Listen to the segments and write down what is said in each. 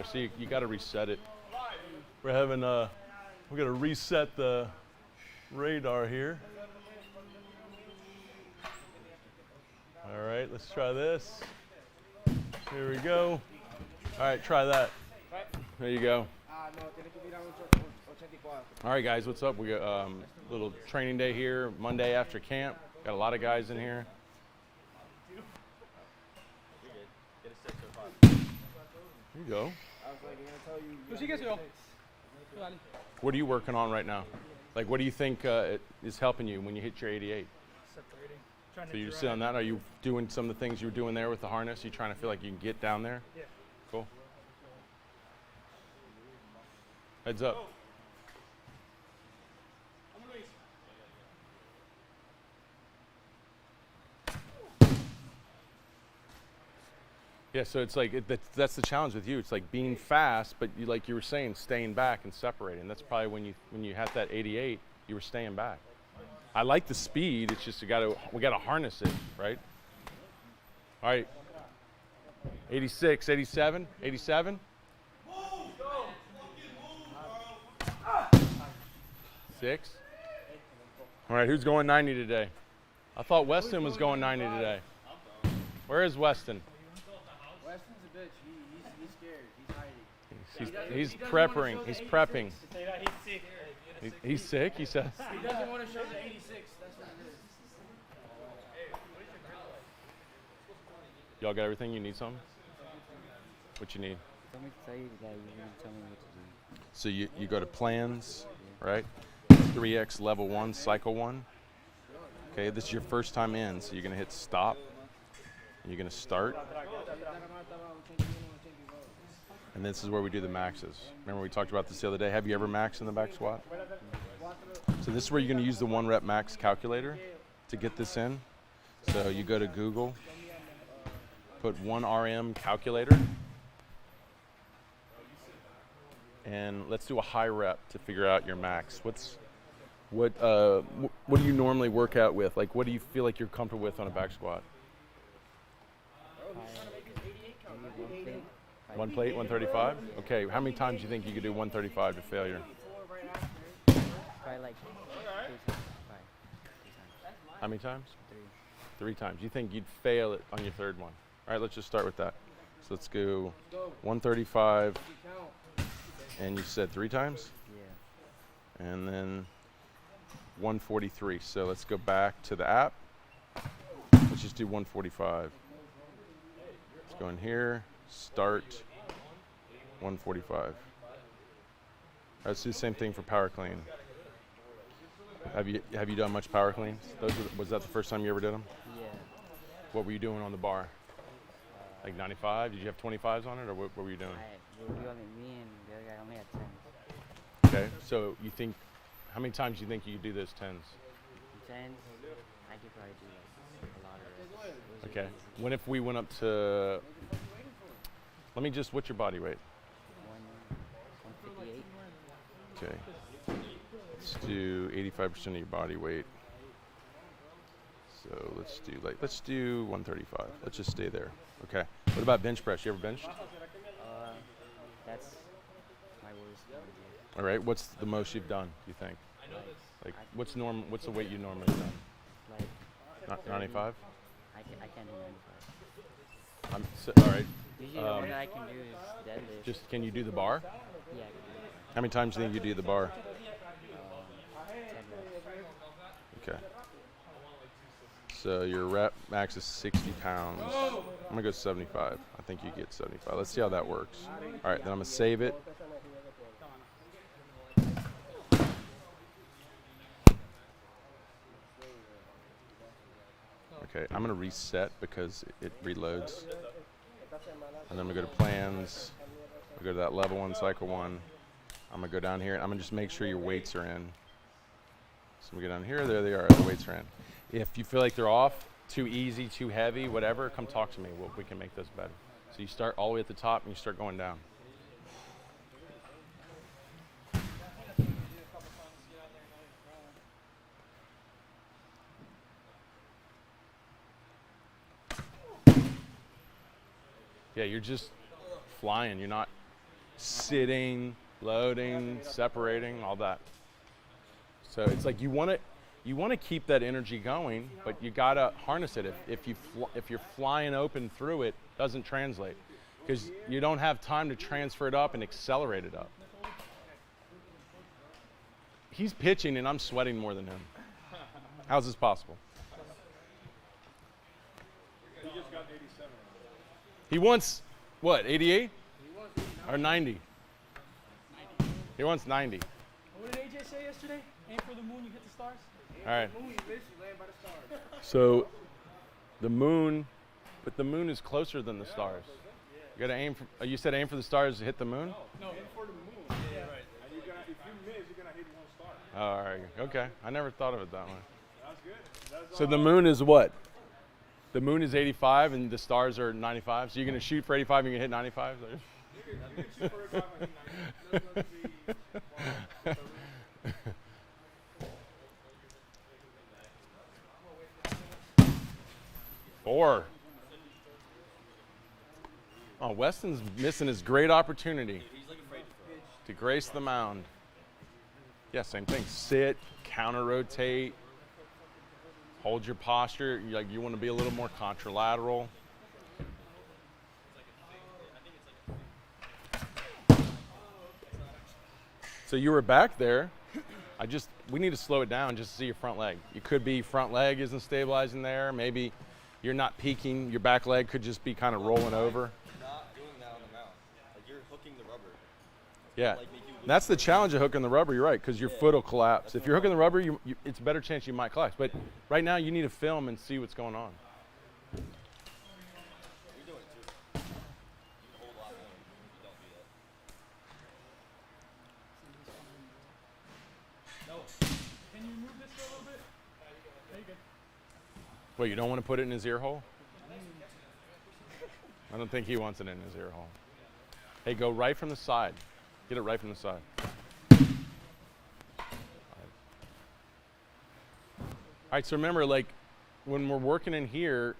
there. So you got to reset it. We're having we're gonna reset the radar here. All right, let's try this. Here we go. All right, try that. There you go. All right, guys, what's up? We got a little training day here, Monday after camp. Got a lot of guys in here. Here you go. What are you working on right now? Like, what do you think is helping you when you hit your 88? Separating. So you sit on that? Are you doing some of the things you were doing there with the harness? You trying to feel like you can get down there? Yeah. Cool. Heads up. Yeah, so it's like that's the challenge with you. It's like being fast, but you, like you were saying, staying back and separating. That's probably when you had that 88, you were staying back. I like the speed. It's just we gotta harness it, right? All right. 86, 87, 87. 6. All right, who's going 90 today? I thought Weston was going 90 today. Where is Weston? Weston's a bitch. He's scared. He's hiding. He's prepping. He's prepping. He's sick. He's sick, he says. He doesn't want to show the 86. That's what it is. Y'all got everything? You need something? What you need? Tell me to tell you that you're going to tell me what to do. So you go to plans, right? 3X level 1, cycle 1. Okay, this is your first time in, so you're going to hit stop. You're going to start. And this is where we do the maxes. Remember we talked about this the other day? Have you ever maxed in the back squat? So this is where you're going to use the 1 rep max calculator to get this in. So you go to Google, put 1RM calculator, and let's do a high rep to figure out your max. What do you normally work out with? Like, what do you feel like you're comfortable with on a back squat? 1 plate, 135? Okay, how many times do you think you could do 135 to failure? Probably like 3 times. How many times? 3. 3 times. You think you'd fail it on your 3rd one? All right, let's just start with that. So let's go 135, and you said 3 times? Yeah. And then 143. So let's go back to the app. Let's just do 145. Let's go in here, start 145. Let's do the same thing for power clean. Have you done much power cleans? Was that the first time you ever did them? Yeah. What were you doing on the bar? Like 95? Did you have 25s on it, or what were you doing? Me and the other guy only had 10s. Okay, so you think, how many times do you think you could do those 10s? 10s, I could probably do like a lot of it. Okay, what if we went up to, what's your body weight? 158. Okay, let's do 85% of your body weight. So let's do 135. Let's just stay there. Okay, what about bench press? You ever benched? That's my worst one. All right, what's the most you've done, do you think? Like, what's the weight you normally done? Like 95? I can't do 95. All right. Usually the one that I can do is deadlift. Just, can you do the bar? Yeah, I can do it. How many times do you think you do the bar? 10 reps. Okay. So your rep max is 60 pounds. I'm gonna go 75. I think you get 75. Let's see how that works. All right, then I'm gonna save it. Okay, I'm gonna reset because it reloads. And then I'm gonna go to plans. I'll go to that level 1, cycle 1. I'm gonna go down here. I'm gonna just make sure your weights are in. So we go down here, there they are, the weights are in. If you feel like they're off, too easy, too heavy, whatever, come talk to me. We can make this better. So you start all the way at the top and you start going down. Yeah, you're just flying. You're not sitting, loading, separating, all that. So it's like you want to keep that energy going, but you gotta harness it. If you're flying open through it, doesn't translate because you don't have time to transfer it up and accelerate it up. He's pitching and I'm sweating more than him. How's this possible? He just got 87. He wants what, 88 or 90? He wants 90. What did AJ say yesterday? Aim for the moon, you hit the stars. All right. Moon, you basically land by the stars. So the moon, but the moon is closer than the stars. You gotta aim for, you said aim for the stars to hit the moon? No, aim for the moon. Yeah, right. And you're gonna, if you miss, you're gonna hit one star. Oh, all right. Okay. I never thought of it that way. That's good. That's So the moon is what? The moon is 85 and the stars are 95. So you're gonna shoot for 85 and you're gonna hit 95? you can shoot for a guy and hit 90. 4. Oh, Weston's missing his great opportunity to grace the mound. Yeah, same thing. Sit, counter rotate, hold your posture. You want to be a little more contralateral. So you were back there. We need to slow it down just to see your front leg. You could be front leg isn't stabilizing there. Maybe you're not peaking. Your back leg could just be kind of rolling over. Not doing that on the mound. Like you're hooking the rubber. Yeah, Like make you lose that's the challenge of hooking the rubber. You're right, because your foot will collapse. If you're hooking the rubber, it's a better chance you might collapse. But right now, you need to film and see what's going on. You're doing it too. You can hold a lot more if you don't do that. No. Can you move this a little bit? There you go. Wait, you don't want to put it in his ear hole? I don't think he wants it in his ear hole. Hey, go right from the side. Get it right from the side. All right, so remember, like, when we're working in here,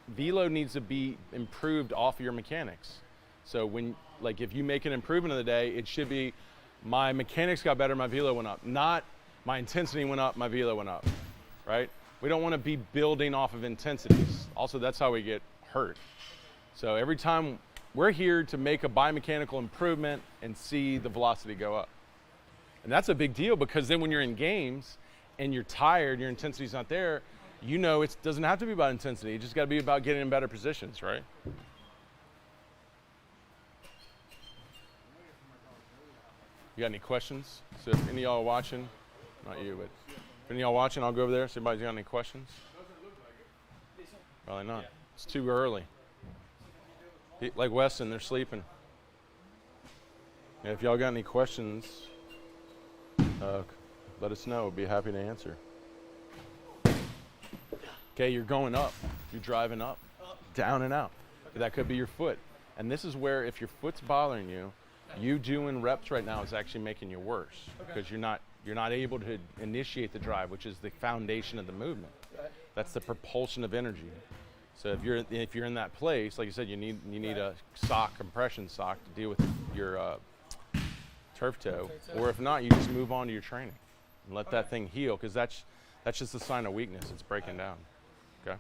velo needs to be improved off of your mechanics. So when, like, if you make an improvement of the day, it should be my mechanics got better, my velo went up. Not my intensity went up, my velo went up, right? We don't want to be building off of intensities. Also, that's how we get hurt. So every time we're here to make a biomechanical improvement and see the velocity go up. And that's a big deal because then when you're in games and you're tired, your intensity's not there, you know it doesn't have to be about intensity. It just got to be about getting in better positions, right? You got any questions? So if any of y'all are watching, not you, but if any of y'all watching, I'll go over there. So anybody's got any questions? Probably not. It's too early. Like Weston, they're sleeping. Yeah, if y'all got any questions, let us know. We'll be happy to answer. Okay, you're going up. You're driving up, down and out. That could be your foot. And this is where if your foot's bothering you, you doing reps right now is actually making you worse because you're not able to initiate the drive, which is the foundation of the movement. That's the propulsion of energy. So if you're in that place, like you said, you need a compression sock to deal with your turf toe, or if not, you just move on to your training and let that thing heal because that's just a sign of weakness. It's breaking down. Okay.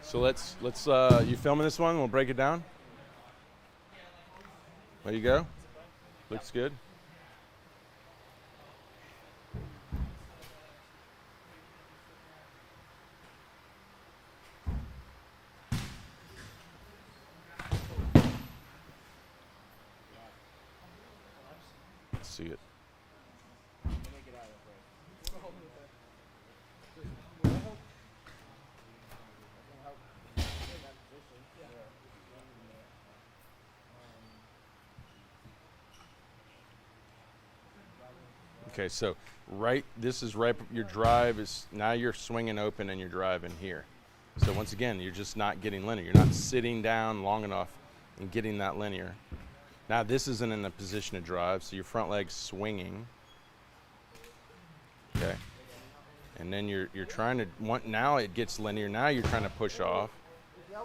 So let's you filming this one? We'll break it down. There you go. Looks good. Let's see it. Okay, so this is right, your drive is, now you're swinging open and you're driving here. So once again, you're just not getting linear. You're not sitting down long enough and getting that linear. Now this isn't in a position to drive, so your front leg's swinging. Okay, and then you're trying to, now it gets linear, now you're trying to push off.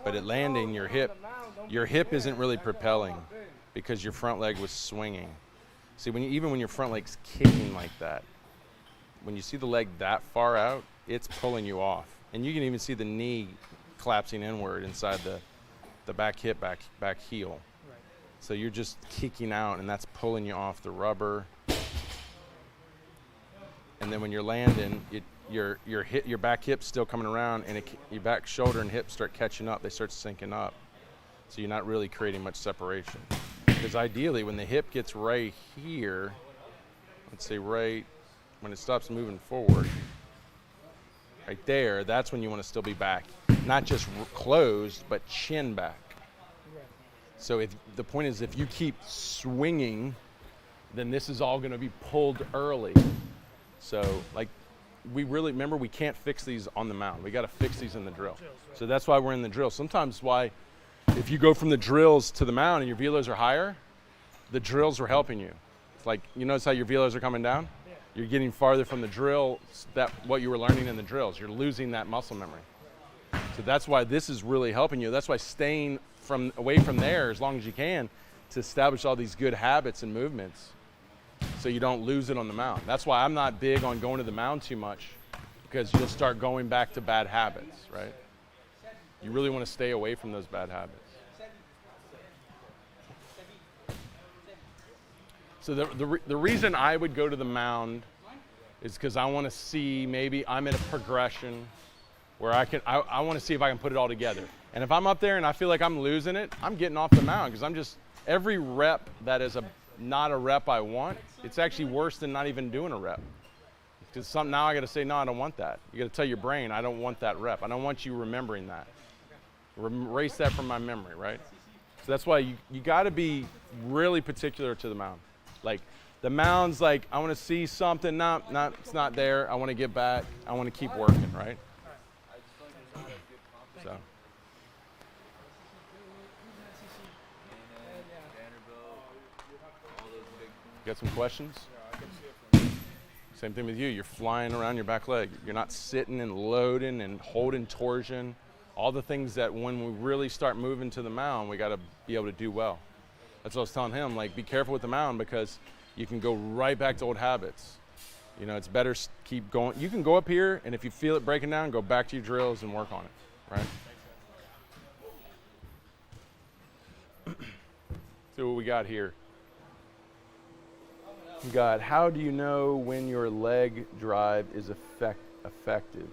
But at landing, your hip isn't really propelling because your front leg was swinging. See, even when your front leg's kicking like that, when you see the leg that far out, it's pulling you off. And you can even see the knee collapsing inward inside the back hip, back heel. Right. So you're just kicking out, and that's pulling you off the rubber. And then when you're landing, your back hip's still coming around, and your back shoulder and hip start catching up. They start syncing up. So you're not really creating much separation. Because ideally, when the hip gets right here, let's say right when it stops moving forward, right there, that's when you want to still be back. Not just closed, but chin back. Right. So the point is, if you keep swinging, then this is all going to be pulled early. So like, we can't fix these on the mound. We got to fix these in the drill. So that's why we're in the drill. Sometimes if you go from the drills to the mound and your velos are higher, the drills are helping you. It's like, you notice how your velos are coming down? Yeah. You're getting farther from the drill, what you were learning in the drills. You're losing that muscle memory. So that's why this is really helping you. That's why staying away from there as long as you can to establish all these good habits and movements so you don't lose it on the mound. That's why I'm not big on going to the mound too much, because you'll start going back to bad habits, right? You really want to stay away from those bad habits. So the reason I would go to the mound is because I want to see, maybe I'm in a progression where I want to see if I can put it all together. And if I'm up there and I feel like I'm losing it, I'm getting off the mound, because every rep that is not a rep I want, it's actually worse than not even doing a rep. Because now I got to say, no, I don't want that. You got to tell your brain, I don't want that rep. I don't want you remembering that. Erase that from my memory, right? So that's why you got to be really particular to the mound. Like, the mound's like, I want to see something, no, it's not there. I want to get back. I want to keep working, right? So. Got some questions? Same thing with you. You're flying around your back leg. You're not sitting and loading and holding torsion. All the things that when we really start moving to the mound, we got to be able to do well. That's what I was telling him. Like, be careful with the mound, because you can go right back to old habits. You know, it's better keep going. You can go up here, and if you feel it breaking down, go back to your drills and work on it, right? See what we got here. We got, how do you know when your leg drive is effective?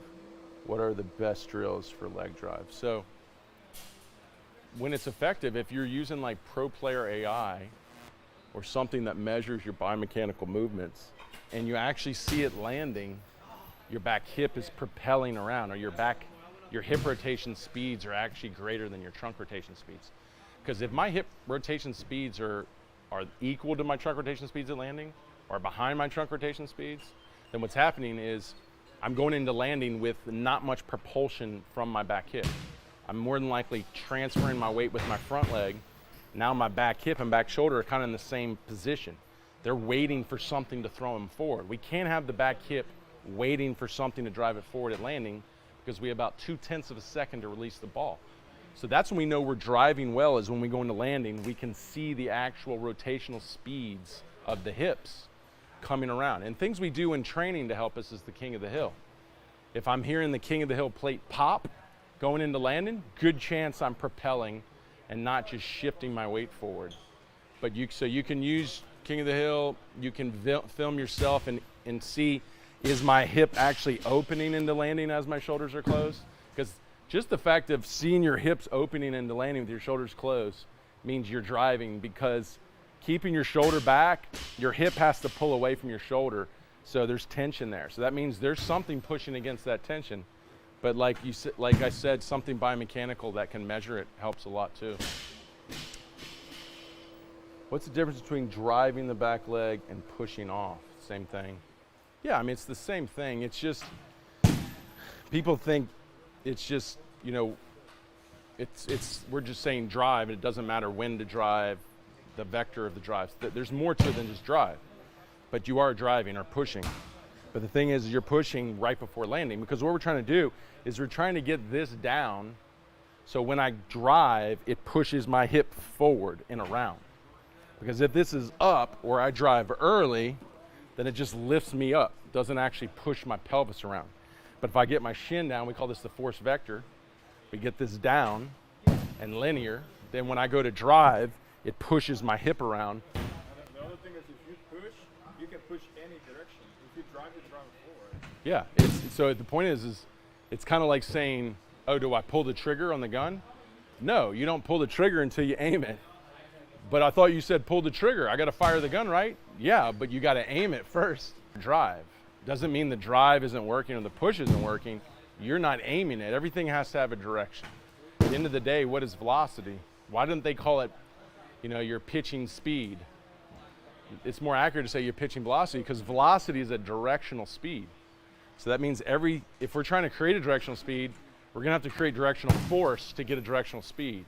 What are the best drills for leg drive? So when it's effective, if you're using like Pro Player AI or something that measures your biomechanical movements, and you actually see it landing, your back hip is propelling around, or your hip rotation speeds are actually greater than your trunk rotation speeds. Because if my hip rotation speeds are equal to my trunk rotation speeds at landing, or behind my trunk rotation speeds, then what's happening is I'm going into landing with not much propulsion from my back hip. I'm more than likely transferring my weight with my front leg. Now my back hip and back shoulder are kind of in the same position. They're waiting for something to throw them forward. We can't have the back hip waiting for something to drive it forward at landing, because we have about 0.2 of a second to release the ball. So that's when we know we're driving well, is when we go into landing, we can see the actual rotational speeds of the hips coming around. And things we do in training to help us is the king of the hill. If I'm hearing the king of the hill plate pop going into landing, good chance I'm propelling and not just shifting my weight forward. But so you can use king of the hill, you can film yourself and see, is my hip actually opening into landing as my shoulders are closed? Because just the fact of seeing your hips opening into landing with your shoulders closed means you're driving, because keeping your shoulder back, your hip has to pull away from your shoulder, so there's tension there. So that means there's something pushing against that tension. But like I said, something biomechanical that can measure it helps a lot too. What's the difference between driving the back leg and pushing off? Same thing. Yeah, I mean, it's the same thing. It's just, people think it's just, you know, we're just saying drive, and it doesn't matter when to drive, the vector of the drive. There's more to it than just drive, but you are driving or pushing. But the thing is, you're pushing right before landing, because what we're trying to do is we're trying to get this down So when I drive, it pushes my hip forward and around. Because if this is up or I drive early, then it just lifts me up, doesn't actually push my pelvis around. But if I get my shin down, we call this the force vector, we get this down and linear, then when I go to drive, it pushes my hip around. And the other thing is if you push, you can push any direction. If you drive forward. Yeah, so the point is it's kind of like saying, oh, do I pull the trigger on the gun? No, you don't pull the trigger until you aim it. But I thought you said pull the trigger. I got to fire the gun, right? Yeah, but you got to aim it first. Drive. Doesn't mean the drive isn't working or the push isn't working. You're not aiming it. Everything has to have a direction. At the end of the day, what is velocity? Why didn't they call it, your pitching speed? It's more accurate to say your pitching velocity because velocity is a directional speed. So that means if we're trying to create a directional speed, we're going to have to create directional force to get a directional speed.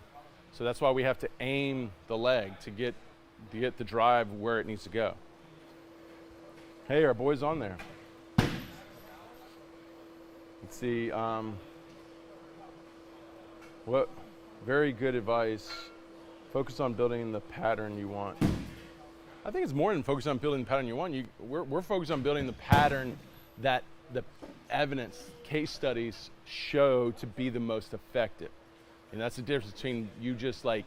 So that's why we have to aim the leg to get the drive where it needs to go. Hey, our boy's on there. Let's see. Very good advice. Focus on building the pattern you want. I think it's more than focus on building the pattern you want. We're focused on building the pattern that the evidence, case studies show to be the most effective. And that's the difference between you just like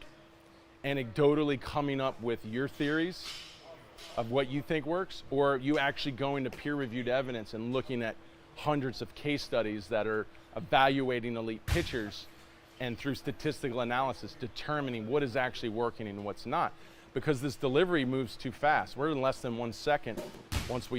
anecdotally coming up with your theories of what you think works, or you actually going to peer-reviewed evidence and looking at hundreds of case studies that are evaluating elite pitchers and through statistical analysis determining what is actually working and what's not. Because this delivery moves too fast. We're in less than 1 second once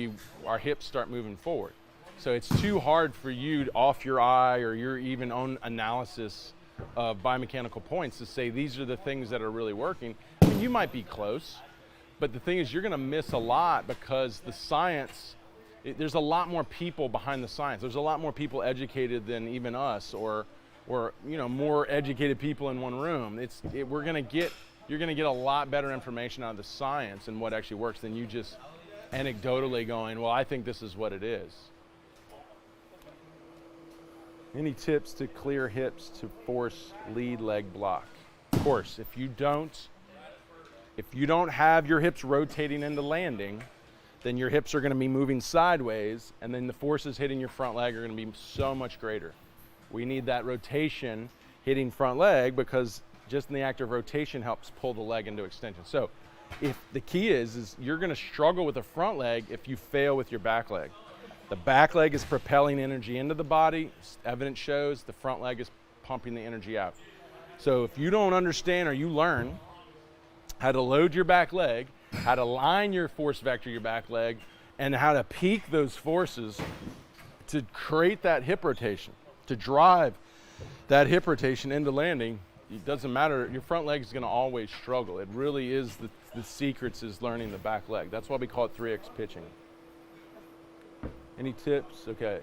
our hips start moving forward. So it's too hard for you off your eye or your even own analysis of biomechanical points to say these are the things that are really working. I mean, you might be close, but the thing is you're gonna miss a lot because the science, there's a lot more people behind the science. There's a lot more people educated than even us or more educated people in one room. You're gonna get a lot better information out of the science and what actually works than you just anecdotally going, well, I think this is what it is. Any tips to clear hips to force lead leg block? Of course, if you don't have your hips rotating into landing, then your hips are gonna be moving sideways, and then the forces hitting your front leg are gonna be so much greater. We need that rotation hitting front leg because just in the act of rotation helps pull the leg into extension. So if the key is you're gonna struggle with the front leg if you fail with your back leg. The back leg is propelling energy into the body. Evidence shows the front leg is pumping the energy out. So if you don't understand or you learn how to load your back leg, how to line your force vector, your back leg, and how to peak those forces to create that hip rotation, to drive that hip rotation into landing, it doesn't matter, your front leg is gonna always struggle. It really is, the secrets is learning the back leg. That's why we call it 3X pitching. Any tips? Okay.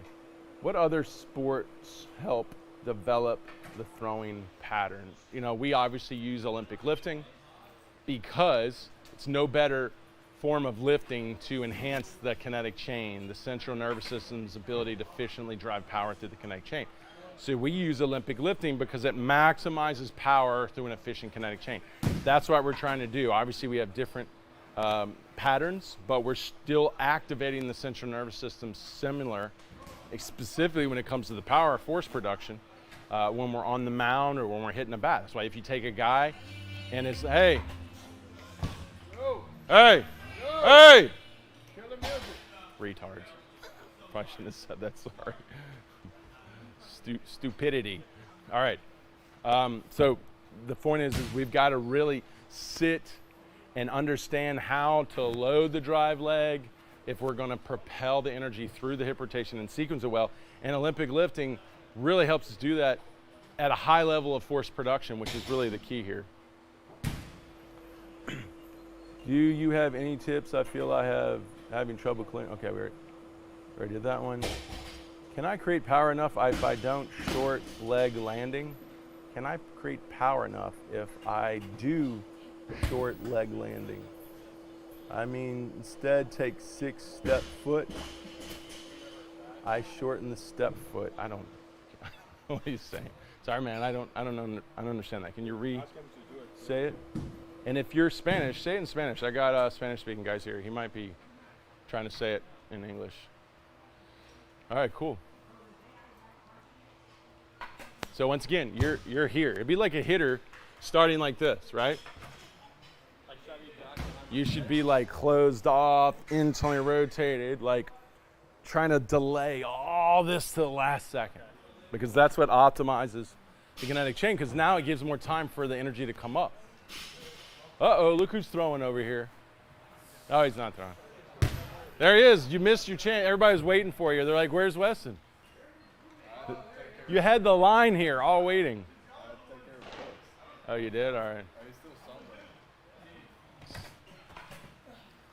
What other sports help develop the throwing pattern? We obviously use Olympic lifting because it's no better form of lifting to enhance the kinetic chain, the central nervous system's ability to efficiently drive power through the kinetic chain. So we use Olympic lifting because it maximizes power through an efficient kinetic chain. That's what we're trying to do. Obviously we have different patterns, but we're still activating the central nervous system similar, specifically when it comes to the power force production when we're on the mound or when we're hitting a bat. That's why if you take a guy and it's, hey, hey, retards. Probably shouldn't have said that, sorry. Stupidity. All right. So the point is we've got to really sit and understand how to load the drive leg if we're going to propel the energy through the hip rotation and sequence it well. And Olympic lifting really helps us do that at a high level of force production, which is really the key here. Do you have any tips? I feel I have having trouble clearing. Okay, we already did that one. Can I create power enough if I don't short leg landing? Can I create power enough if I do short leg landing? I mean, instead take 6-step foot. I shorten the step foot. I don't. what he's saying. Sorry, man. I don't understand that. Can you Ask him to do it. say it? And if you're Spanish, say it in Spanish. I got Spanish-speaking guys here. He might be trying to say it in English. All right, cool. So once again, you're here. It'd be like a hitter starting like this, right? You should be like closed off, internally rotated, like trying to delay all this to the last second, because that's what optimizes the kinetic chain, because now it gives more time for the energy to come up. Uh-oh, look who's throwing over here. Oh, he's not throwing. There he is. You missed your chance. Everybody's waiting for you. They're like, where's Weston? You had the line here, all waiting. Oh, you did? All right.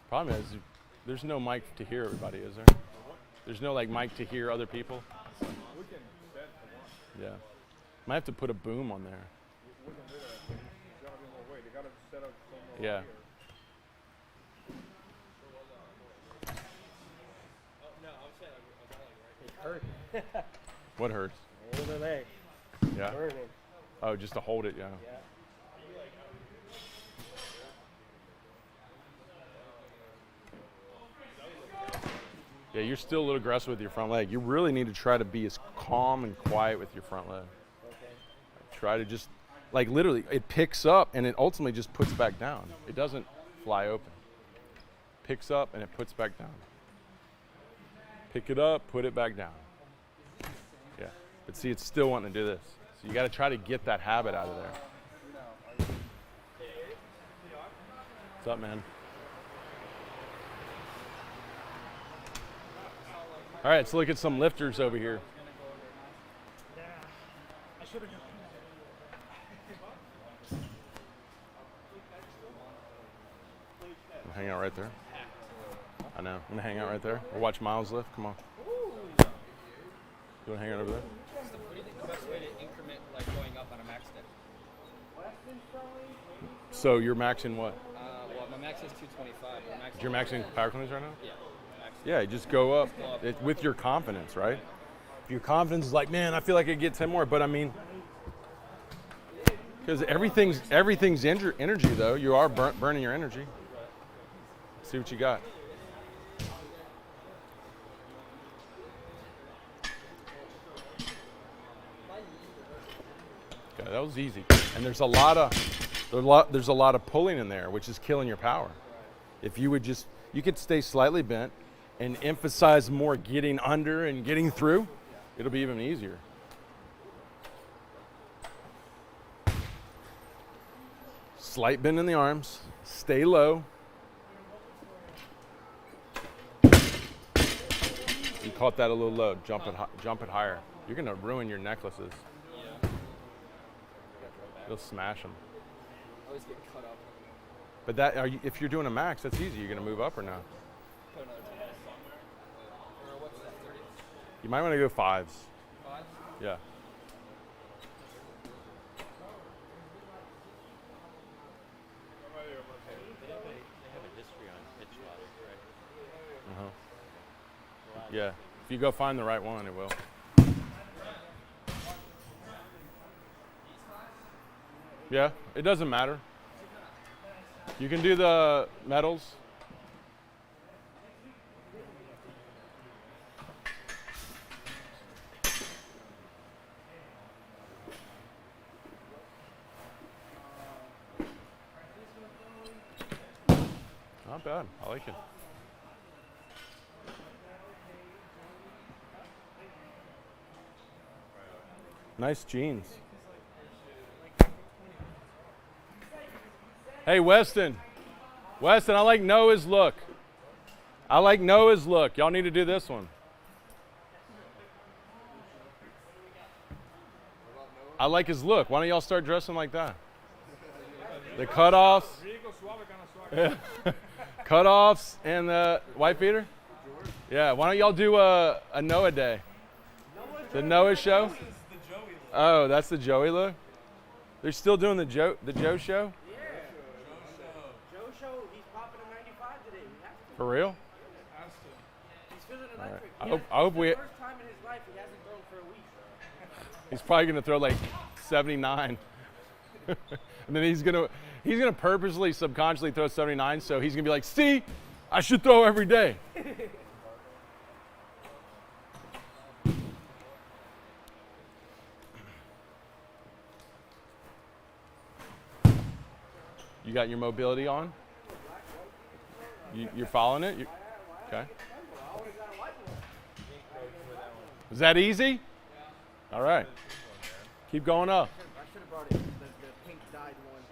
Problem is, there's no mic to hear everybody, is there? There's no like mic to hear other people? We can set the one. Yeah. Might have to put a boom on there. We can do that. There's gotta be more way. They gotta set up somewhere Yeah. here. It hurt. What hurts? Older leg. Yeah. Burning. Oh, just to hold it, yeah. Yeah. Yeah, you're still a little aggressive with your front leg. You really need to try to be as calm and quiet with your front leg. Okay. Try to just, like literally, it picks up and it ultimately just puts back down. It doesn't fly open. Picks up and it puts back down. Pick it up, put it back down. Yeah, but see, it's still wanting to do this. So you got to try to get that habit out of there. What's up, man? All right, let's look at some lifters over here. I should have. Hang out right there. I know. I'm gonna hang out right there. We'll watch Miles lift. Come on. You wanna hang out over there? What do you think the best way to increment like going up on a max stick? So you're maxing what? Well, my max is 225. But max You're maxing power cleanse right now? Yeah. Max. Yeah, you just go up with your confidence, right? If your confidence is like, man, I feel like I could get 10 more, but I mean, because everything's energy though. You are burning your energy. See what you got. Okay, that was easy. And there's a lot of pulling in there, which is killing your power. If you would just, you could stay slightly bent and emphasize more getting under and getting through, it'll be even easier. Slight bend in the arms, stay low. You caught that a little low, jump it higher. You're gonna ruin your necklaces. You'll smash them. I always get cut up. But if you're doing a max, that's easy. You're gonna move up or no? Put another 10. Or what's that? 30? You might want to go 5s. 5? Yeah. They have a history on pitch ladders, right? Uh-huh. Yeah. If you go find the right one, it will. Yeah, it doesn't matter. You can do the metals. Not bad. I like it. Nice jeans. Hey, Weston. Weston, I like Noah's look. Y'all need to do this one. I like his look. Why don't y'all start dressing like that? The cutoffs. Cutoffs and the white beater? Yeah, why don't y'all do a Noah day? The Noah show? Oh, that's the Joey look? They're still doing the Joe show? For real? He's feeling All right. electric. I hope we. First time in his life he hasn't thrown for a week. He's probably gonna throw like 79. And then he's gonna purposely, subconsciously throw 79, so he's gonna be like, see, I should throw every day. You got your mobility on? You're following it? Okay. Is that easy? All right. Keep going up. I should have brought it, the pink dyed one.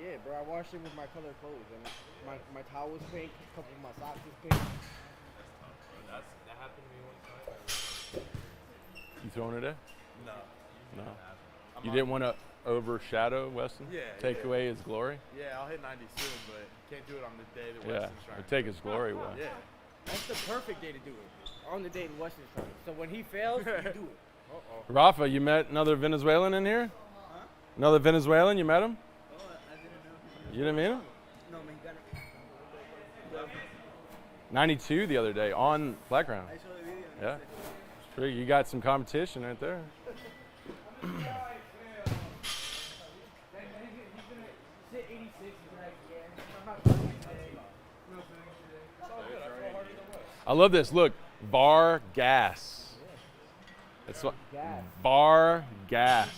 Yeah, bro, I washed it with my color clothes, and my towel was pink, a couple of my socks was pink. That happened to me one time. You throwing it in? No. No. You didn't want to overshadow Weston? Yeah, Take yeah. away his glory? Yeah, I'll hit 90 soon, but can't do it on the day that Yeah. Weston's trying. Or take his glory away. Yeah. That's the perfect day to do it. On the day Weston's trying. So when he fails, you do it. Rafa, you met another Venezuelan in here? Huh? Another Venezuelan? You met him? Oh, I didn't know. You didn't meet him? No, Mexicano. 92 the other day on flat ground. I saw the video. Yeah. It's pretty, you got some competition right there. I love this. Look, bar gas. That's what. Bar gas.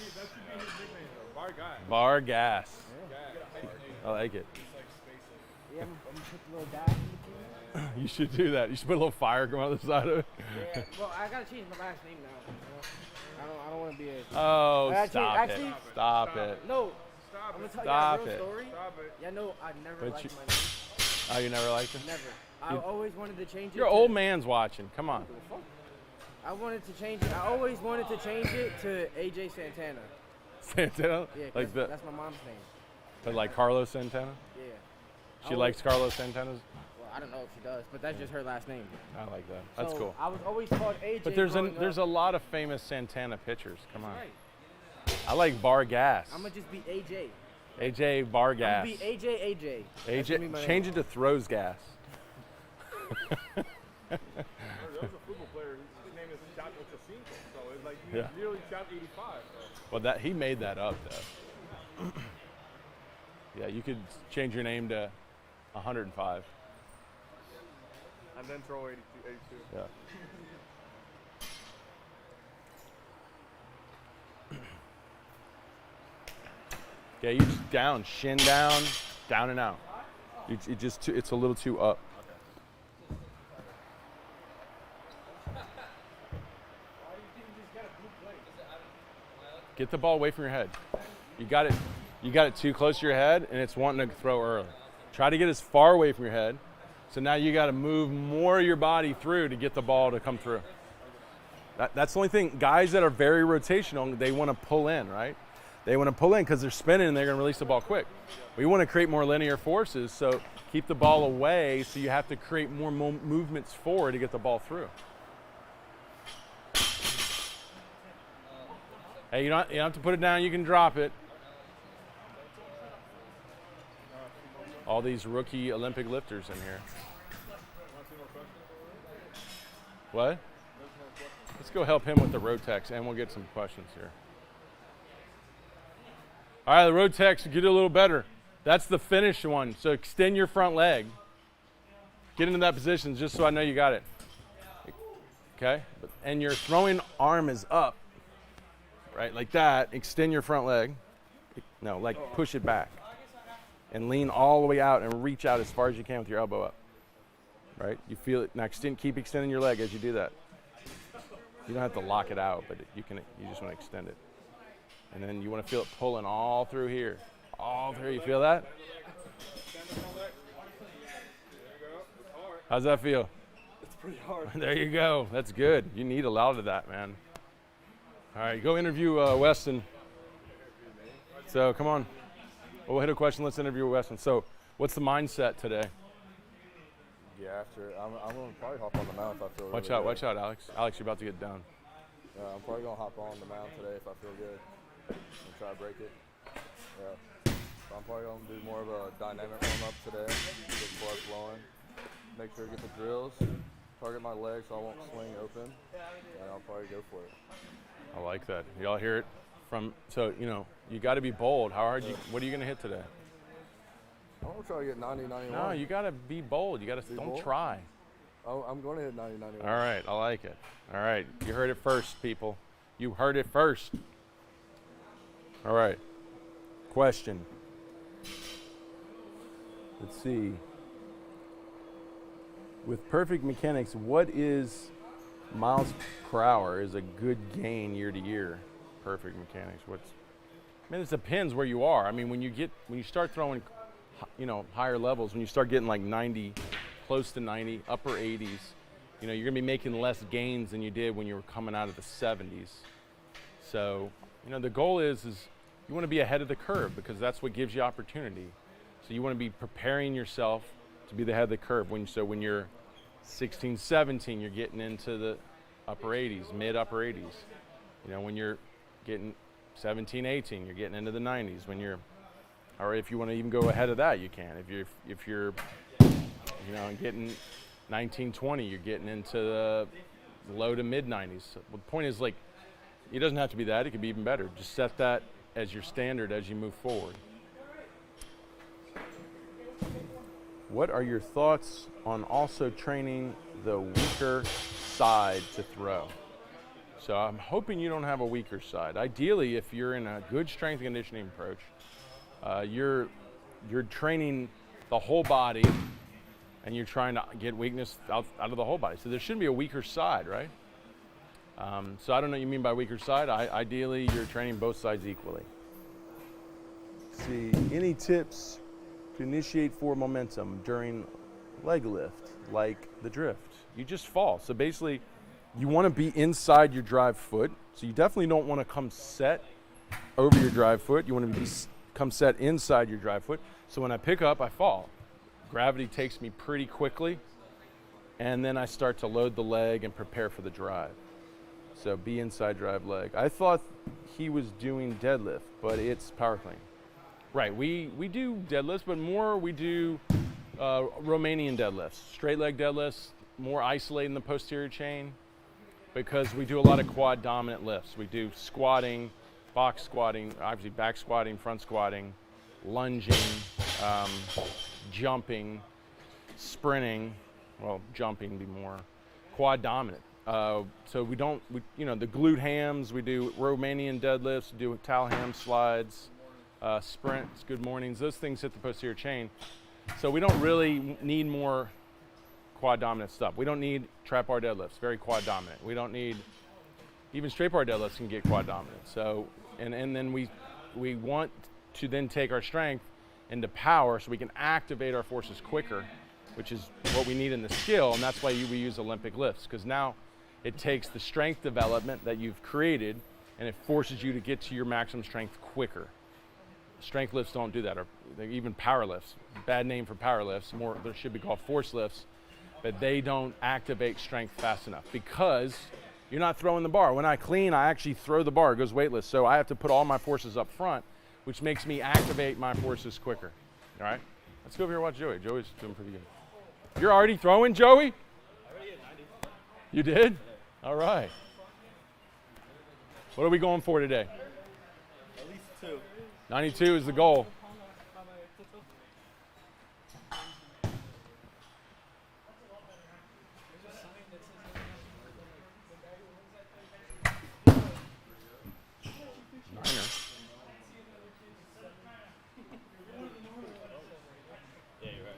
Bar gas. I like it. Yeah, I'm gonna put the little dash in between. You should do that. You should put a little fire come out of the side of it. Yeah, well, I gotta change my last name now. You know? I don't want to be a. Oh, Actually- Stop it. No, I'm gonna tell Stop you a real it. story. Yeah, no, I never liked my name. Oh, you never liked it? Never. I always wanted to change it. Your old man's watching. Come on. I wanted to change it. I always wanted to change it to AJ Santana. Santana? Yeah, Like that's my mom's name. but like Carlos Santana? Yeah. She likes Carlos Santana's? Well, I don't know if she does, but that's just her last name. I like that. That's So cool. I was always called AJ. But there's growing a up. lot of famous Santana pictures. Come on. Right. I like Bar Gas. I'm gonna just be AJ. AJ Bar I'm Gas. gonna be AJ. That's gonna be my AJ, change name. it to Throws Gas. There was a football player, his name is Chato Chacinco, so it's like he Yeah. literally shot 85. So. Well, he made that up though. Yeah, you could change your name to 105. And then throw 82. Yeah. Okay, you just down, shin down, down and out. It's a little too up. Get the ball away from your head. You got it too close to your head, and it's wanting to throw early. Try to get as far away from your head. So now you got to move more of your body through to get the ball to come through. That's the only thing. Guys that are very rotational, they want to pull in, right? They want to pull in because they're spinning and they're going to release the ball quick. We want to create more linear forces, so keep the ball away, so you have to create more movements forward to get the ball through. Hey, you don't have to put it down. You can drop it. All these rookie Olympic lifters in here. What? Let's go help him with the Rotex, and we'll get some questions here. All right, the Rotex, get it a little better. That's the finished one. So extend your front leg. Get into that position just so I know you got it. Okay? And your throwing arm is up. Right, like that. Extend your front leg. No, like push it back. And lean all the way out and reach out as far as you can with your elbow up. Right? You feel it. Now keep extending your leg as you do that. You don't have to lock it out, but you just want to extend it. And then you want to feel it pulling all through here. All through. You feel that? How's that feel? It's pretty hard. There you go. That's good. You need a lot of that, man. All right, go interview Weston. So come on. We'll hit a question. Let's interview Weston. So what's the mindset today? Yeah, I'm going to probably hop on the mound if I feel Watch really out, good. watch out, Alex. Alex, you're about to get down. I'm probably going to hop on the mound today if I feel good and try to break it. Yeah. So I'm probably going to do more of a dynamic warm-up today, get the blood flowing, make sure to get the drills, target my leg so I won't swing open, and I'll probably go for it. I like that. Y'all hear it from, so, you know, you got to be bold. What are you going to hit today? I'm going to try to get 90, 91. No, you got to be bold. You got to, don't bold? try. Oh, I'm going to hit 90, 91. All right, I like it. All right, you heard it first, people. You heard it first. All right, question. Let's see. With perfect mechanics, what is miles per hour is a good gain year to year? Perfect mechanics, I mean, it depends where you are. I mean, when you start throwing, you know, higher levels, when you start getting like 90, close to 90, upper 80s, you know, you're gonna be making less gains than you did when you were coming out of the 70s. So, you know, the goal is you wanna be ahead of the curve because that's what gives you opportunity. So you wanna be preparing yourself to be the head of the curve. So when you're 16, 17, you're getting into the upper 80s, mid upper 80s. You know, when you're getting 17, 18, you're getting into the 90s. Or if you want to even go ahead of that, you can. If you're, you know, getting 19, 20, you're getting into the low to mid 90s. So the point is, like, it doesn't have to be that. It could be even better. Just set that as your standard as you move forward. What are your thoughts on also training the weaker side to throw? So I'm hoping you don't have a weaker side. Ideally, if you're in a good strength and conditioning approach, you're training the whole body and you're trying to get weakness out of the whole body. So there shouldn't be a weaker side, right? So I don't know what you mean by weaker side. Ideally, you're training both sides equally. See, any tips to initiate forward momentum during leg lift, like the drift? You just fall. So basically, you want to be inside your drive foot. So you definitely don't want to come set over your drive foot. You want to come set inside your drive foot. So when I pick up, I fall. Gravity takes me pretty quickly, and then I start to load the leg and prepare for the drive. So be inside drive leg. I thought he was doing deadlift, but it's power clean. Right, we do deadlifts, but more we do Romanian deadlifts, straight leg deadlifts, more isolating the posterior chain, because we do a lot of quad dominant lifts. We do squatting, box squatting, obviously back squatting, front squatting, lunging, jumping, sprinting. Well, jumping would be more quad dominant. So you know, the glute hams, we do Romanian deadlifts, we do towel ham slides, sprints, good mornings, those things hit the posterior chain. So we don't really need more quad dominant stuff. We don't need trap bar deadlifts, very quad dominant. We don't need, even straight bar deadlifts can get quad dominant. So, and then we want to then take our strength into power so we can activate our forces quicker, which is what we need in the skill, and that's why we use Olympic lifts, because now it takes the strength development that you've created and it forces you to get to your maximum strength quicker. Strength lifts don't do that, or even power lifts. Bad name for power lifts, more they should be called force lifts, but they don't activate strength fast enough because you're not throwing the bar. When I clean, I actually throw the bar, it goes weightless, so I have to put all my forces up front, which makes me activate my forces quicker. All right, let's go over here and watch Joey. Joey's doing pretty good. You're already throwing, Joey? I already hit 90. You did? All right. What are we going for today? At least 2. 92 is the goal. Niner. Yeah, you're right.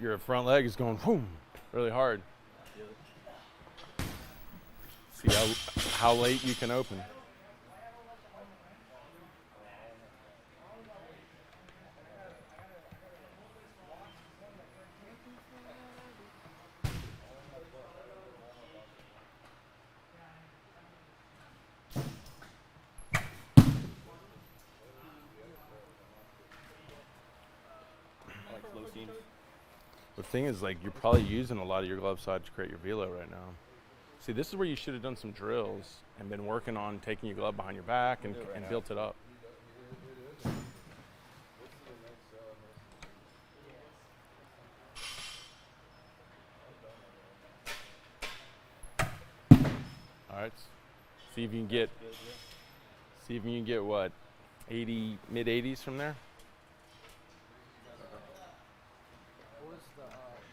Your front leg is going boom, really hard. See how late you can open. I like slow seams. The thing is, like, you're probably using a lot of your glove side to create your velo right now. See, this is where you should have done some drills and been working on taking your glove behind your back and built it up. All right, see if you can get, what, 80, mid 80s from there. What was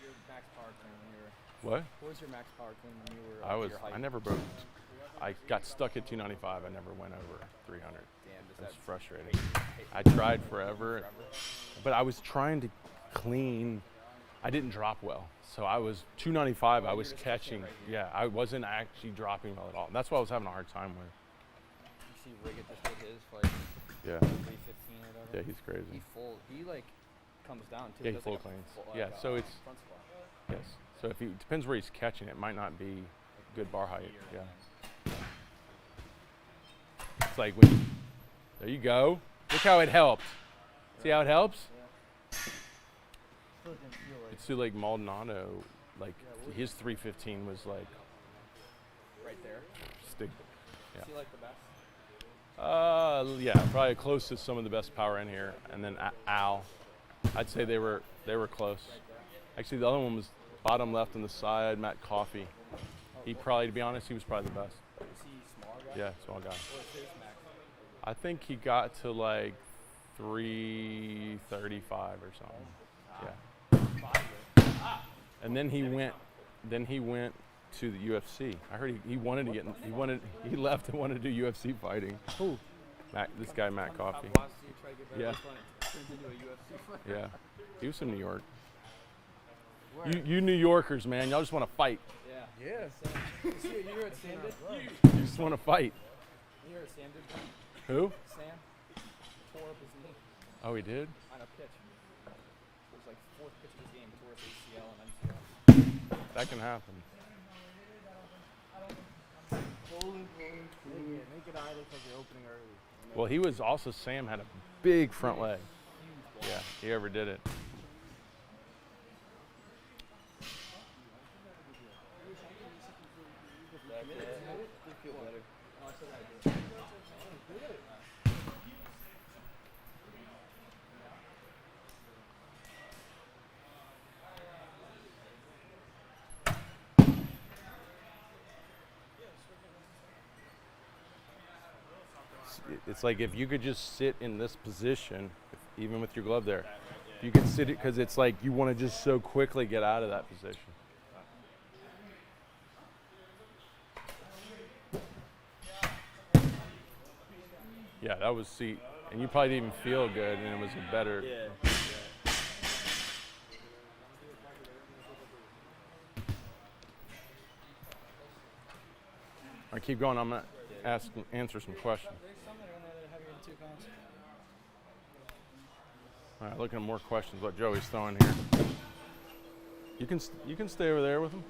your max power clean when you were? What? What was your max power clean when you were? I never broke. I got stuck at 295. I never went over 300. Damn, It's frustrating. I tried forever, but I was trying to clean. I didn't drop well, so I was 295. I was catching. Yeah, I wasn't actually dropping well at all. That's what I was having a hard time with. You see Riggett just did his for like Yeah. 315 or whatever. Yeah, he's crazy. He like comes down too. Yeah, he does full like a cleans. full, Yeah, so it's front squat. yes. So if he depends where he's catching it, might not be good bar height. Yeah. It's like when you, there you go. Look how it helped. See how it helps? Still didn't feel like It's too like Maldonado, like his 315 was like Right there. stick. Yeah. Is he like the best? Yeah, probably close to some of the best power in here. And then Al, I'd say they were close. Actually, the other one was bottom left on the side, Matt Coffey. He probably, to be honest, he was probably the best. Is he small guy? Yeah, small guy. What's his max? I think he got to like 335 or something. Yeah. And then he went to the UFC. I heard he left and wanted to do UFC fighting. Who? This guy, Matt Coffey. Yeah. Yeah. He was from New York. You New Yorkers, man, y'all just want to fight. Yeah. Yes. You hear what Sam did? You just want to fight. You hear what Sam did? Who? Sam tore up his knee Oh, he did? on a pitch. It was like fourth pitch of his game, tore his ACL and MCL. That can happen. Naked eye looks like you're opening early. Well, he was also, Sam had a big front leg. Yeah, he ever did it. Feel better. It's like if you could just sit in this position, even with your glove there, you can sit it because it's like you want to just so quickly get out of that position. Yeah, that was seat, and you probably didn't even feel good, and it was a better. Yeah. All right, keep going. I'm gonna answer some questions. There's some that are in there that are heavier than 2 pounds. All right, looking at more questions. What Joey's throwing here. You can stay over there with him.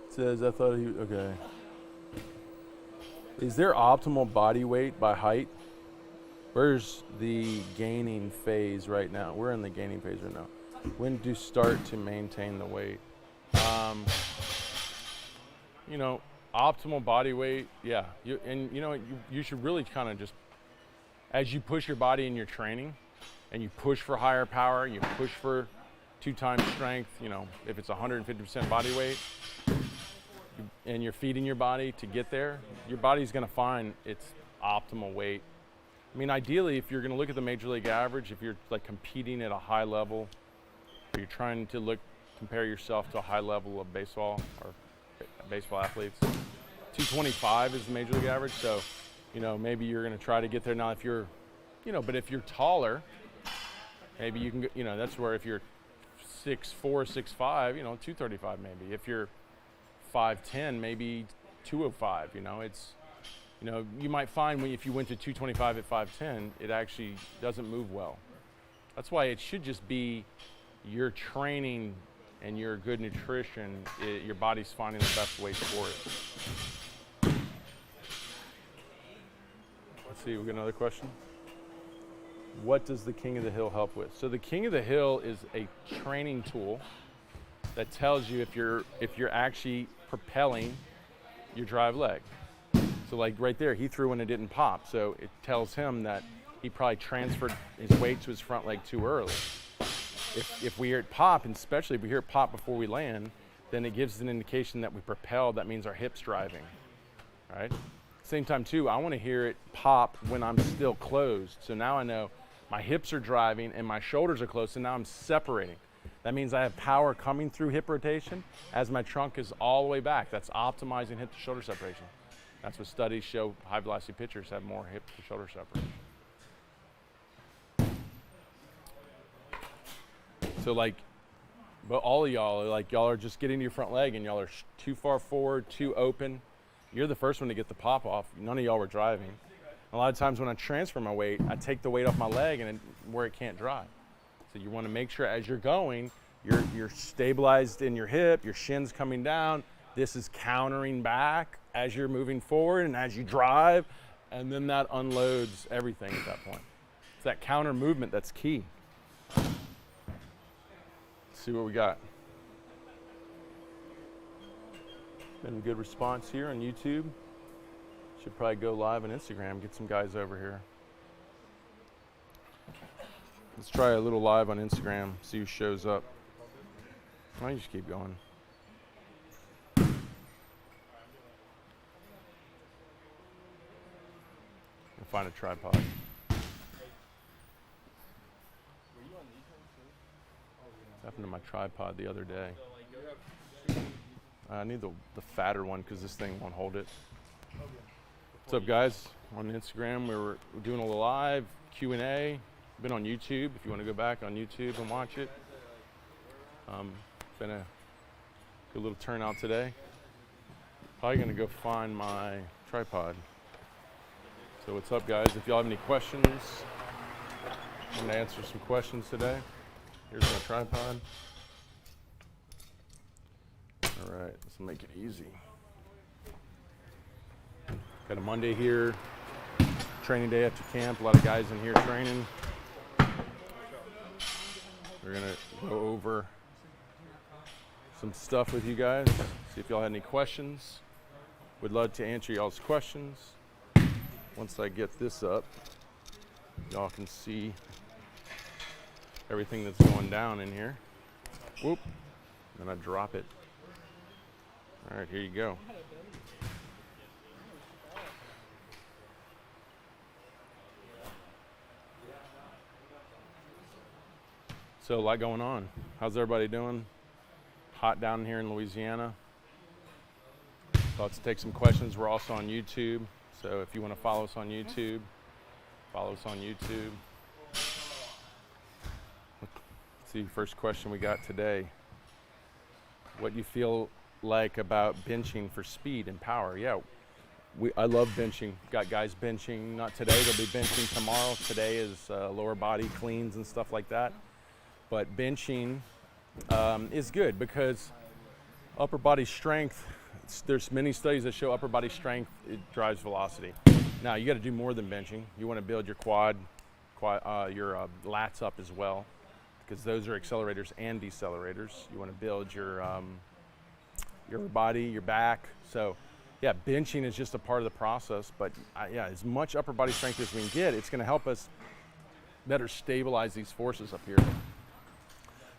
It says I thought he okay. Is there optimal body weight by height? Where's the gaining phase right now? We're in the gaining phase right now. When do you start to maintain the weight? You know, optimal body weight, yeah. You should really kind of just, as you push your body in your training, and you push for higher power, you push for 2 times strength, you know, if it's 150% body weight, and you're feeding your body to get there, your body's gonna find its optimal weight. I mean, ideally, if you're gonna look at the major league average, if you're like competing at a high level, or you're trying to compare yourself to a high level of baseball or baseball athletes, 225 is the major league average. So, you know, maybe you're gonna try to get there. Now, if you're, you know, but if you're taller, maybe you can, you know, that's where if you're 6'4", 6'5", you know, 235 maybe. If you're 5'10", maybe 205. You know, it's, you know, you might find if you went to 225 at 5'10", it actually doesn't move well. That's why it should just be your training and your good nutrition. Your body's finding the best weight for it. Let's see, we got another question. what does the King of the Hill help with? So the King of the Hill is a training tool that tells you if you're actually propelling your drive leg. So like right there, he threw when it didn't pop. So it tells him that he probably transferred his weight to his front leg too early. If we hear it pop, and especially if we hear it pop before we land, then it gives an indication that we propelled. That means our hip's driving, right? Same time too, I want to hear it pop when I'm still closed. So now I know my hips are driving and my shoulders are closed, so now I'm separating. That means I have power coming through hip rotation as my trunk is all the way back. That's optimizing hip to shoulder separation. That's what studies show. High velocity pitchers have more hip to shoulder separation. So like, but all of y'all are like, y'all are just getting to your front leg and y'all are too far forward, too open. You're the first one to get the pop off. None of y'all were driving. A lot of times when I transfer my weight, I take the weight off my leg and where it can't drive. So you want to make sure as you're going, you're stabilized in your hip, your shin's coming down. This is countering back as you're moving forward and as you drive, and then that unloads everything at that point. It's that counter movement that's key. Let's see what we got. Been a good response here on YouTube. Should probably go live on Instagram, get some guys over here. Let's try a little live on Instagram, see who shows up. Why don't you just keep going? And find a tripod. Happened to my tripod the other day. I need the fatter one because this thing won't hold it. What's up, guys? On Instagram, we're doing a little live Q&A. Been on YouTube. If you want to go back on YouTube and watch it. Been a good little turnout today. Probably gonna go find my tripod. So what's up, guys? If y'all have any questions, I'm gonna answer some questions today. Here's my tripod. All right, let's make it easy. Got a Monday here, training day after camp. A lot of guys in here training. We're gonna go over some stuff with you guys. See if y'all had any questions. Would love to answer y'all's questions. Once I get this up, y'all can see everything that's going down in here. Whoop, then I drop it. All right, here you go. So a lot going on. How's everybody doing? Hot down here in Louisiana. Thought to take some questions. We're also on YouTube. So if you want to follow us on YouTube, follow us on YouTube. Let's see, first question we got today. What do you feel like about benching for speed and power? Yeah, I love benching. Got guys benching, not today, they'll be benching tomorrow. Today is lower body cleans and stuff like that. But benching is good because upper body strength, there's many studies that show upper body strength, it drives velocity. Now you got to do more than benching. You want to build your your lats up as well, because those are accelerators and decelerators. You want to build your body, your back. So yeah, benching is just a part of the process, but yeah, as much upper body strength as we can get, it's going to help us better stabilize these forces up here,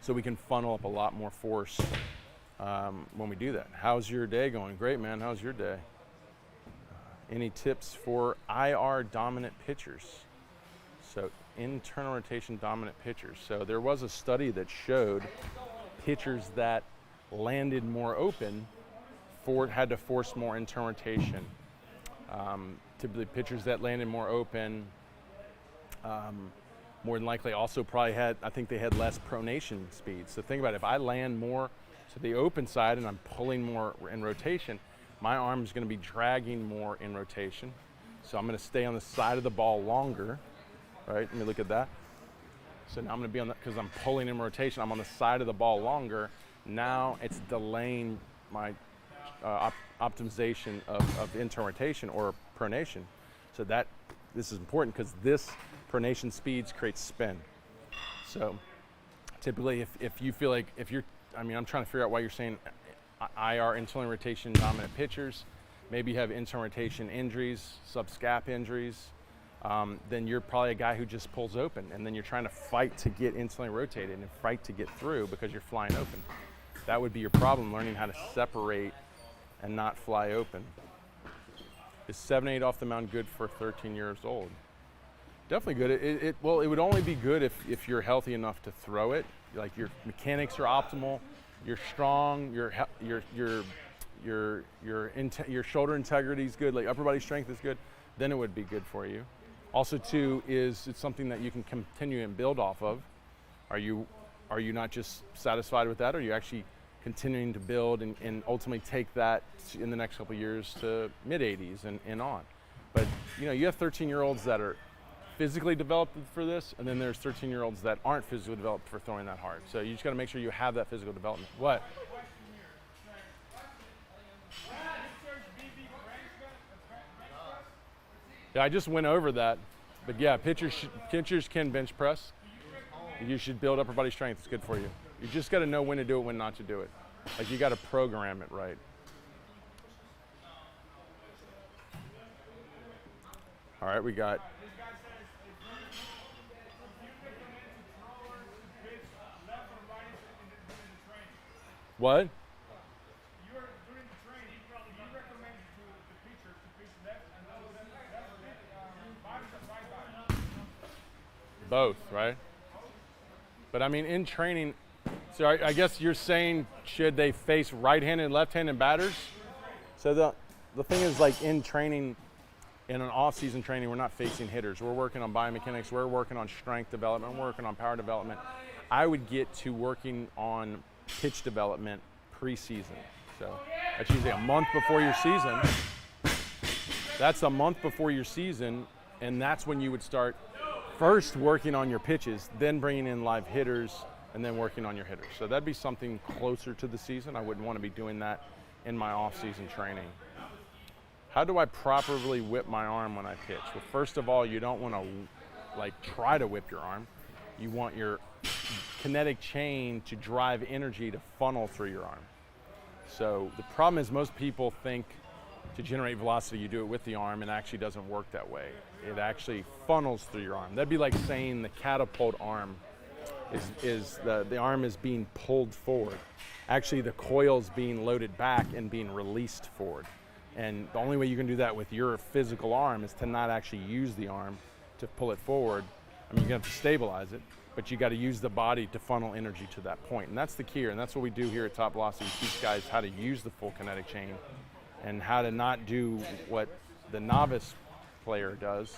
so we can funnel up a lot more force when we do that. How's your day going? Great, man. How's your day? Any tips for IR dominant pitchers? So internal rotation dominant pitchers. So there was a study that showed pitchers that landed more open had to force more internal rotation. Typically pitchers that landed more open more than likely also probably I think they had less pronation speed. So think about it, if I land more to the open side and I'm pulling more in rotation, my arm is going to be dragging more in rotation. So I'm going to stay on the side of the ball longer, right? Let me look at that. So now I'm going to be on that, because I'm pulling in rotation, I'm on the side of the ball longer. Now it's delaying my optimization of internal rotation or pronation. So this is important, because this pronation speeds create spin. So typically if you feel like I'm trying to figure out why you're saying IR, internal rotation dominant pitchers, maybe you have internal rotation injuries, subscap injuries, then you're probably a guy who just pulls open, and then you're trying to fight to get internally rotated and fight to get through because you're flying open. That would be your problem, learning how to separate and not fly open. Is 7-8 off the mound good for 13 years old? Definitely good. Well, it would only be good if you're healthy enough to throw it. Like your mechanics are optimal, you're strong, your shoulder integrity is good, like upper body strength is good, then it would be good for you. Also too, it's something that you can continue and build off of. Are you not just satisfied with that? Or are you actually continuing to build and ultimately take that in the next couple of years to mid 80s and on? But you have 13-year-olds that are physically developed for this, and then there's 13-year-olds that aren't physically developed for throwing that hard. So you just got to make sure you have that physical development. What? Yeah, I just went over that, but yeah, pitchers can bench press. You should build upper body strength. It's good for you. You just got to know when to do it, when not to do it. Like you got to program it right. All right, we got. What? During the training, you recommend to the pitcher to pitch left and bodies or right body? Both, right? But I mean, in training, so I guess you're saying should they face right-handed and left-handed batters? So the thing is, like in training, in an off-season training, we're not facing hitters. We're working on biomechanics. We're working on strength development. We're working on power development. I would get to working on pitch development preseason. So that's usually a month before your season. That's a month before your season, and that's when you would start first working on your pitches, then bringing in live hitters, and then working on your hitters. So that'd be something closer to the season. I wouldn't want to be doing that in my off-season training. How do I properly whip my arm when I pitch? Well, first of all, you don't want to try to whip your arm. You want your kinetic chain to drive energy to funnel through your arm. So the problem is most people think to generate velocity you do it with the arm, and it actually doesn't work that way. It actually funnels through your arm. That'd be like saying the catapult arm is the arm is being pulled forward. Actually the coil's being loaded back and being released forward. And the only way you can do that with your physical arm is to not actually use the arm to pull it forward. I mean, you're gonna have to stabilize it, but you got to use the body to funnel energy to that point. And that's the key here, and that's what we do here at TopVelocity. We teach guys how to use the full kinetic chain and how to not do what the novice player does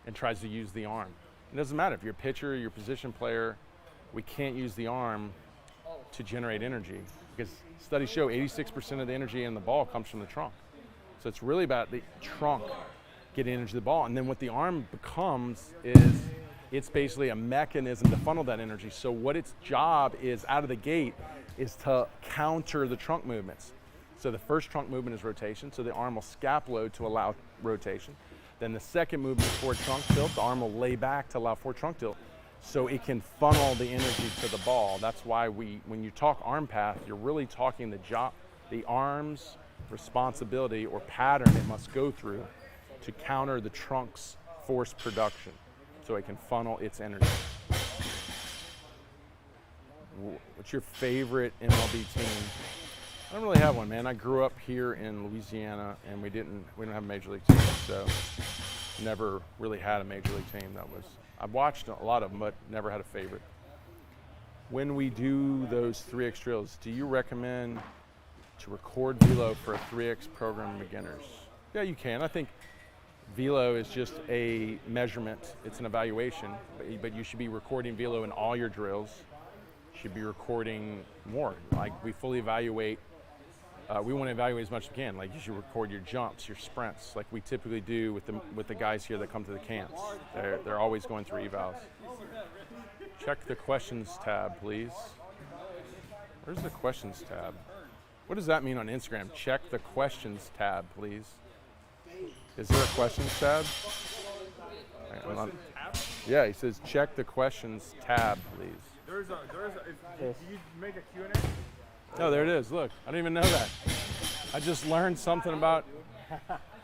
and tries to use the arm. It doesn't matter if you're a pitcher, you're a position player, we can't use the arm to generate energy because studies show 86% of the energy in the ball comes from the trunk. So it's really about the trunk getting energy to the ball, and then what the arm becomes is it's basically a mechanism to funnel that energy. So what its job is out of the gate is to counter the trunk movements. So the first trunk movement is rotation, so the arm will scap load to allow rotation. Then the second movement is forward trunk tilt, the arm will lay back to allow forward trunk tilt, so it can funnel the energy to the ball. That's why when you talk arm path, you're really talking the arm's responsibility or pattern it must go through to counter the trunk's force production, so it can funnel its energy. What's your favorite MLB team? I don't really have one, man. I grew up here in Louisiana, and we don't have a major league team, so never really had a major league team. I've watched a lot of them, but never had a favorite. When we do those 3X drills, do you recommend to record velo for a 3X program beginners? Yeah, you can. I think velo is just a measurement. It's an evaluation, but you should be recording velo in all your drills. You should be recording more. Like we fully evaluate. We want to evaluate as much as we can. Like you should record your jumps, your sprints, like we typically do with the guys here that come to the camps. They're always going through evals. Check the questions tab, please. Where's the questions tab? What does that mean on Instagram? Check the questions tab, please. Is there a questions tab? Yeah, he says check the questions tab, please. If you make a Q&A. Oh, there it is. Look, I didn't even know that. I just learned something about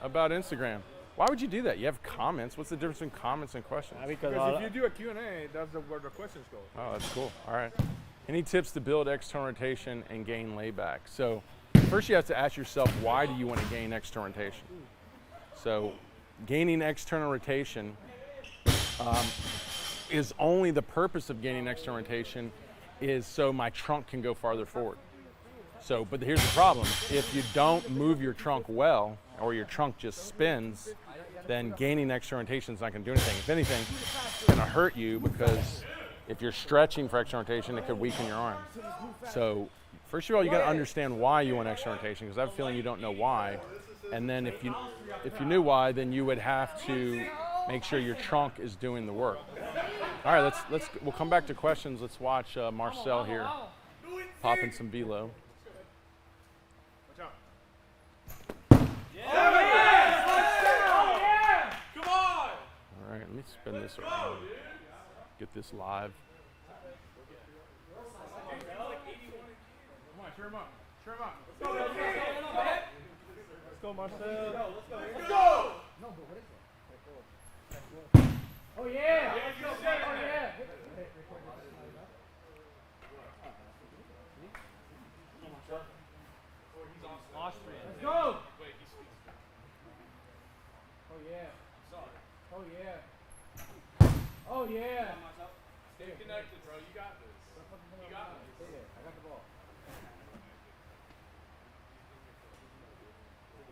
Instagram. Why would you do that? You have comments. What's the difference between comments and questions? Because if you do a Q&A, that's where the questions go. Oh, that's cool. All right. Any tips to build external rotation and gain layback? So first you have to ask yourself, why do you want to gain external rotation? So gaining external rotation is only the purpose of gaining external rotation is so my trunk can go farther forward. So, but here's the problem. If you don't move your trunk well, or your trunk just spins, then gaining external rotation is not going to do anything. If anything, it's going to hurt you because if you're stretching for external rotation, it could weaken your arm. So, first of all, you got to understand why you want external rotation, because I have a feeling you don't know why. And then if you knew why, then you would have to make sure your trunk is doing the work. All right, we'll come back to questions. Let's watch Marcel here popping some velo. All right, let me spin this around. Get this live. Come on, cheer him up. Cheer him up. Let's go, Marcel. Let's go. Oh yeah! Oh yeah! Austrian. Let's go! Oh yeah! Oh yeah! Oh yeah! Stay connected, bro. You got this. You got this. Stay there. I got the ball.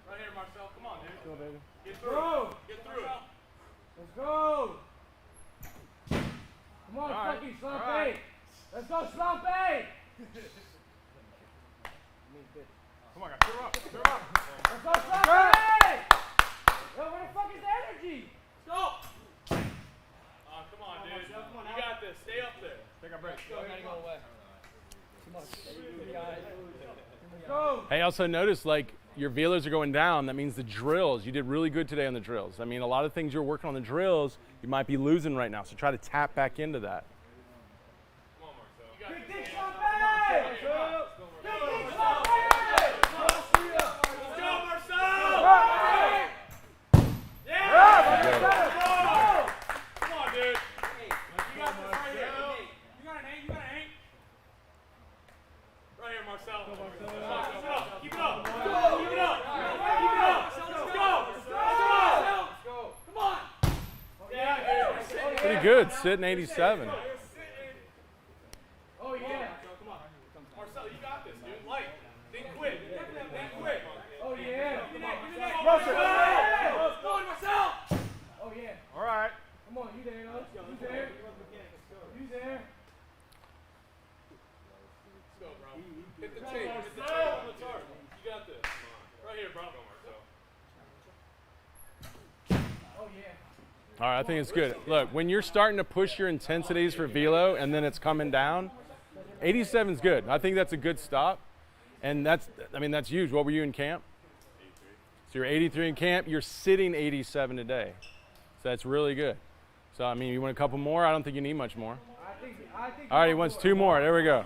Right here, Marcel. Come on, dude. Let's go, baby. Get through. Go! Get through it. Let's go! Come on, fucking Slumpy! Let's go, Slumpy! Come on, guys. Cheer him up. Cheer him up. Let's go, Slumpy! Yo, where the fuck is the energy? Go. Come on, dude. You got this. Stay up there. Take a break. Gotta go away. Too much. Let's go! Hey, also notice like your velos are going down. That means the drills, you did really good today on the drills. I mean, a lot of things you're working on the drills, you might be losing right now. So try to tap back into that. Come on, Marcel. You got Big this. dick, Slumpy! Big dick, Slumpy! Let's go, Marcel. Yeah. Come on, dude. You got this right here. You got an eight. You got an eight. Right here, Marcel. Keep it up. Keep it up. Keep it up. Keep it up. Let's go. Let's go. Come on. Yeah, dude. Pretty good, sitting 87. Oh yeah! Come on. Marcel, you got this, dude. Light. Think quick. Think quick. Oh yeah! Marcel. Let's go, Marcel. Oh yeah! All right. Come on, you there, no? You there? You there? Let's go, bro. Hit the tape. Hit the tape on the target. You got this. Right here, bro. Oh yeah! All right, I think it's good. Look, when you're starting to push your intensities for velo and then it's coming down, 87 is good. I think that's a good stop. And that's huge. What were you in camp? 83. So you're 83 in camp. You're sitting 87 today. So that's really good. So, I mean, you want a couple more? I don't think you need much more. I think All right, he wants 2 more. There we go.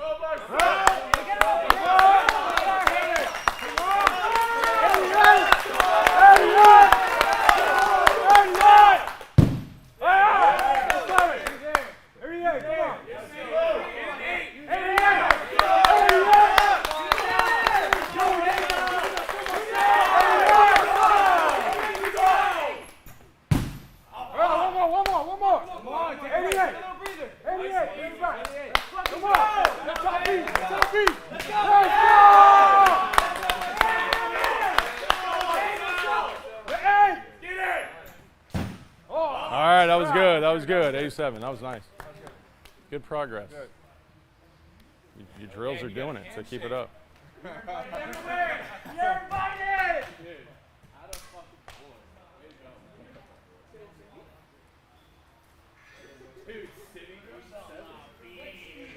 All right, that was good. That was good. 87. That was nice. Good progress. Your drills are doing it, so keep it up.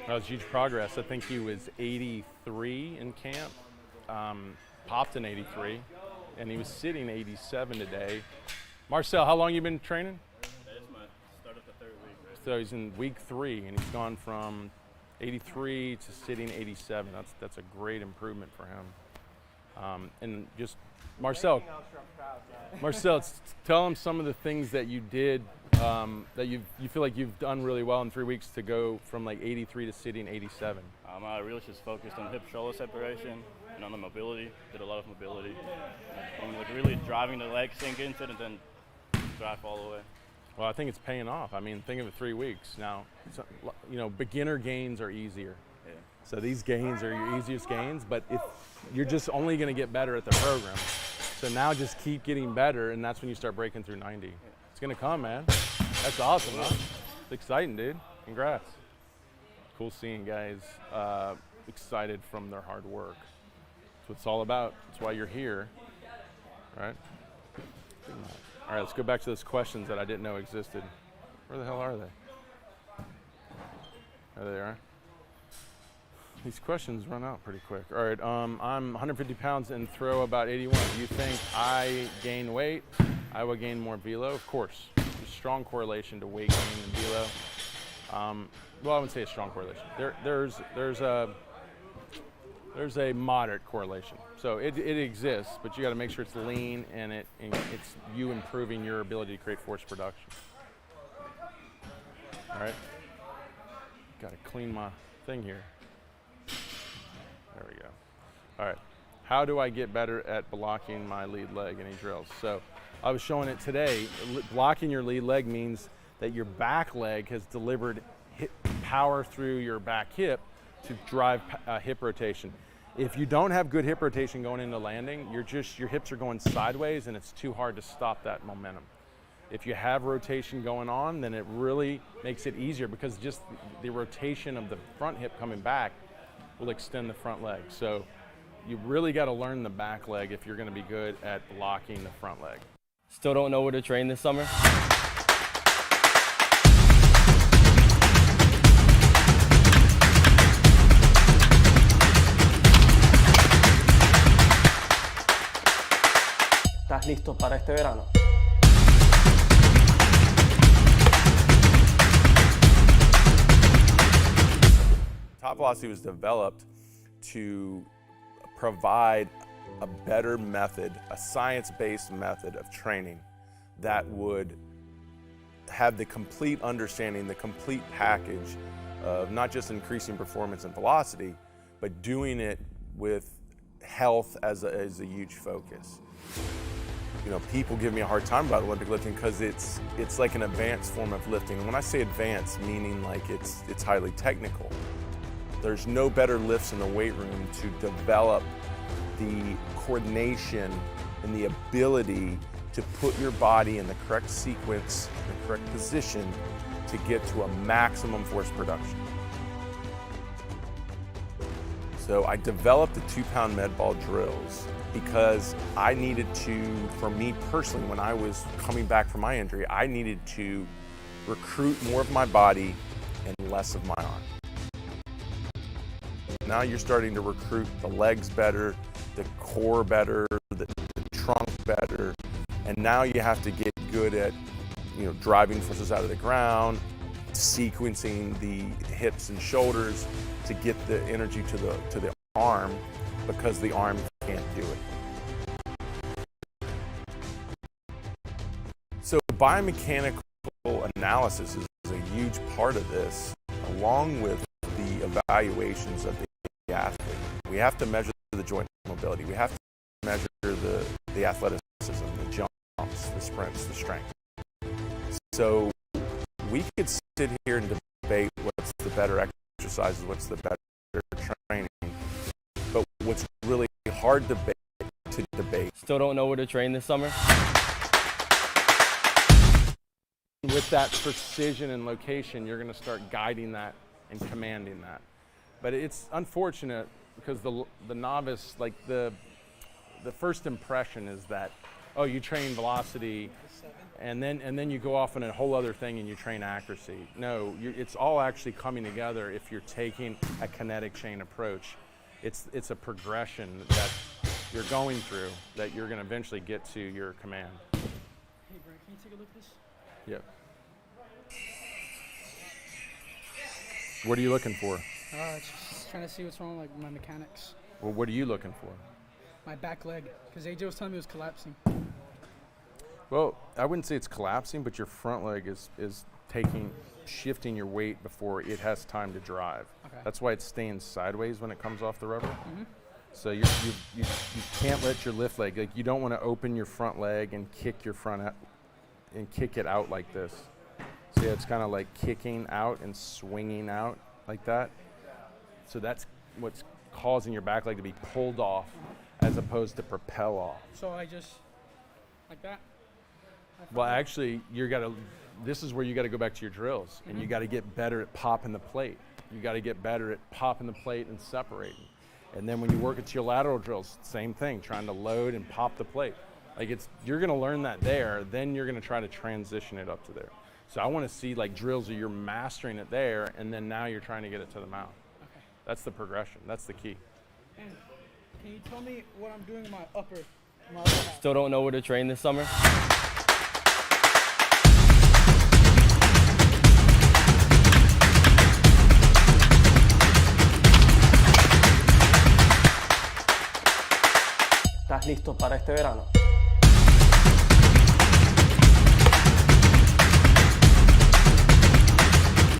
That was huge progress. I think he was 83 in camp, popped in 83, and he was sitting 87 today. Marcel, how long you been training? It's my start of the 3rd week. So he's in week 3, and he's gone from 83 to sitting 87. That's a great improvement for him. And just Marcel, tell him some of the things that you did that you feel like you've done really well in 3 weeks to go from like 83 to sitting 87. I really just focused on hip-shoulder separation and on the mobility. Did a lot of mobility. And like really driving the leg sink into it and then drive all the way. Well, I think it's paying off. I mean, think of it 3 weeks now. So, you know, beginner gains are easier. Yeah. So these gains are your easiest gains, but if you're just only going to get better at the program. So now just keep getting better, and that's when you start breaking through 90. Yeah. It's going to come, man. That's awesome, huh? It's exciting, dude. Congrats. Cool seeing guys excited from their hard work. That's what it's all about. That's why you're here, right? All right, let's go back to those questions that I didn't know existed. Where the hell are they? There they are. These questions run out pretty quick. All right, I'm 150 pounds and throw about 81. Do you think I gain weight, I will gain more velo? Of course. There's a strong correlation to weight gain and velo. Well, I wouldn't say a strong correlation. There's a moderate correlation. So it exists, but you got to make sure it's lean and it's you improving your ability to create force production. All right. Got to clean my thing here. There we go. All right. How do I get better at blocking my lead leg? Any drills? So I was showing it today. Blocking your lead leg means that your back leg has delivered power through your back hip to drive hip rotation. If you don't have good hip rotation going into landing, your hips are going sideways and it's too hard to stop that momentum. If you have rotation going on, then it really makes it easier because just the rotation of the front hip coming back will extend the front leg. So you really got to learn the back leg if you're going to be good at blocking the front leg. Still don't know where to train this summer? ¿Estás listo para este verano? TopVelocity was developed to provide a better method, a science-based method of training that would have the complete understanding, the complete package of not just increasing performance and velocity, but doing it with health as a huge focus. You know, people give me a hard time about Olympic lifting because it's like an advanced form of lifting. And when I say advanced, meaning like it's highly technical. There's no better lifts in the weight room to develop the coordination and the ability to put your body in the correct sequence, the correct position to get to a maximum force production. So I developed the 2-pound med ball drills because I needed to, for me personally, when I was coming back from my injury, I needed to recruit more of my body and less of my arm. Now you're starting to recruit the legs better, the core better, the trunk better, and now you have to get good at, you know, driving forces out of the ground, sequencing the hips and shoulders to get the energy to the arm because the arm can't do it. So biomechanical analysis is a huge part of this, along with the evaluations of the athlete. We have to measure the joint mobility. We have to measure the athleticism, the jumps, the sprints, the strength. So we could sit here and debate what's the better exercises, what's the better training, but what's really hard to debate. Still don't know where to train this summer? With that precision and location, you're going to start guiding that and commanding that. But it's unfortunate because the novice, like the first impression is that, oh, you train velocity, and then you go off on a whole other thing and you train accuracy. No, it's all actually coming together if you're taking a kinetic chain approach. It's a progression that you're going through that you're going to eventually get to your command. Hey, Brent, can you take a look at this? Yep. What are you looking for? Just trying to see what's wrong with like my mechanics. Well, what are you looking for? My back leg, because AJ was telling me it was collapsing. Well, I wouldn't say it's collapsing, but your front leg is shifting your weight before it has time to drive. Okay. That's why it's staying sideways when it comes off the rubber. Mm-hmm. So you can't let your lift leg, like you don't want to open your front leg and kick your and kick it out like this. So yeah, it's kind of like kicking out and swinging out like that. So that's what's causing your back leg to be pulled off as opposed to propel off. So I just, like that? Well, actually, this is where you got to go back to your drills, and you got to get better at popping the plate. You got to get better at popping the plate and separating. And then when you work at your lateral drills, same thing, trying to load and pop the plate. Like you're going to learn that there, then you're going to try to transition it up to there. So I want to see like drills where you're mastering it there, and then now you're trying to get it to the mount. Okay. That's the progression. That's the key. And can you tell me what I'm doing in my upper half? Still don't know where to train this summer? ¿Estás listo para este verano?